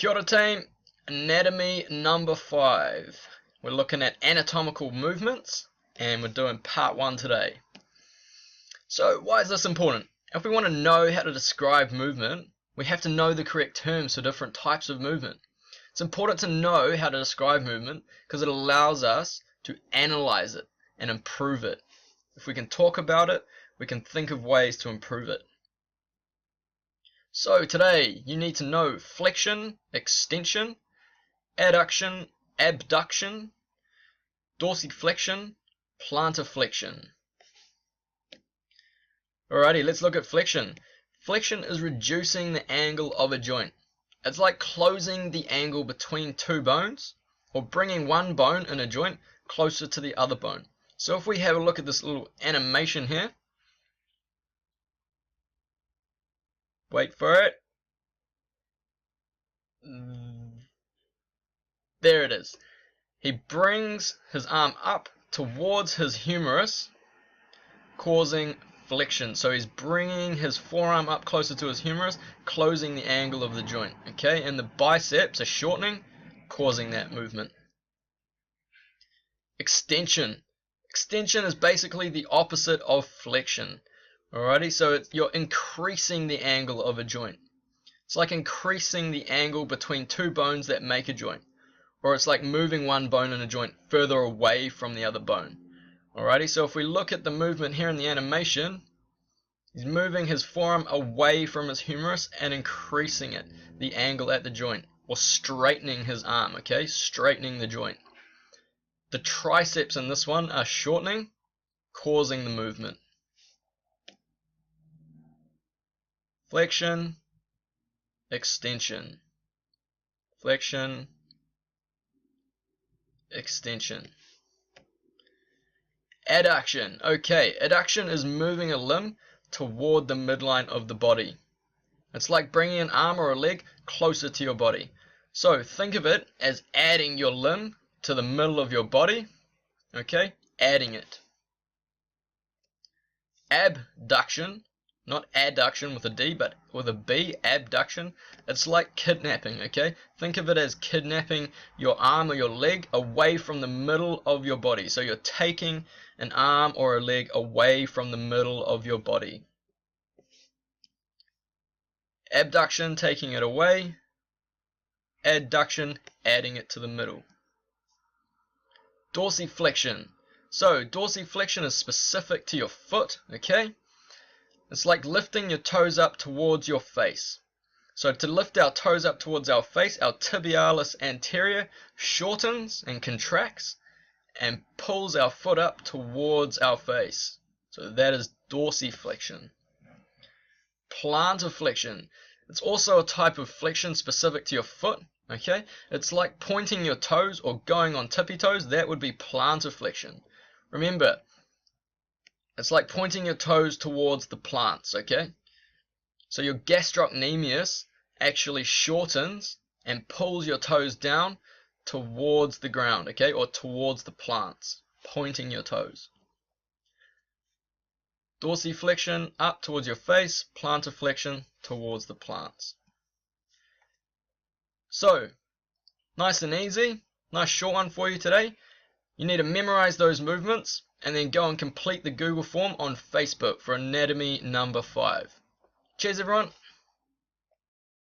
Kia ora team, anatomy number 5. We're looking at anatomical movements and we're doing part 1 today. So why is this important? If we want to know how to describe movement, we have to know the correct terms for different types of movement. It's important to know how to describe movement because it allows us to analyze it and improve it. If we can talk about it, we can think of ways to improve it. So today you need to know flexion, extension, adduction, abduction, dorsiflexion, plantar flexion. Alrighty, let's look at flexion. Flexion is reducing the angle of a joint. It's like closing the angle between two bones or bringing one bone in a joint closer to the other bone. So if we have a look at this little animation here, wait for it. There it is. He brings his arm up towards his humerus, causing flexion. So he's bringing his forearm up closer to his humerus, closing the angle of the joint. Okay, and the biceps are shortening, causing that movement. Extension. Extension is basically the opposite of flexion. Alrighty, so you're increasing the angle of a joint. It's like increasing the angle between two bones that make a joint. Or it's like moving one bone in a joint further away from the other bone. Alrighty, so if we look at the movement here in the animation, he's moving his forearm away from his humerus and increasing it, the angle at the joint. Or straightening his arm, okay? Straightening the joint. The triceps in this one are shortening, causing the movement. Flexion, extension, flexion, extension. Adduction. Okay, adduction is moving a limb toward the midline of the body. It's like bringing an arm or a leg closer to your body. So think of it as adding your limb to the middle of your body. Okay, adding it. Abduction. Not adduction with a D, but with a B, abduction. It's like kidnapping, okay? Think of it as kidnapping your arm or your leg away from the middle of your body. So you're taking an arm or a leg away from the middle of your body. Abduction, taking it away. Adduction, adding it to the middle. Dorsiflexion. So dorsiflexion is specific to your foot, okay? It's like lifting your toes up towards your face. So to lift our toes up towards our face, our tibialis anterior shortens and contracts and pulls our foot up towards our face. So that is dorsiflexion. Plantar flexion. It's also a type of flexion specific to your foot. Okay, it's like pointing your toes or going on tippy toes. That would be plantar flexion. Remember, it's like pointing your toes towards the plants, okay? So your gastrocnemius actually shortens and pulls your toes down towards the ground, okay? Or towards the plants, pointing your toes. Dorsiflexion up towards your face, plantar flexion towards the plants. So, nice and easy, nice short one for you today. You need to memorize those movements and then go and complete the Google form on Facebook for anatomy number 5. Cheers everyone.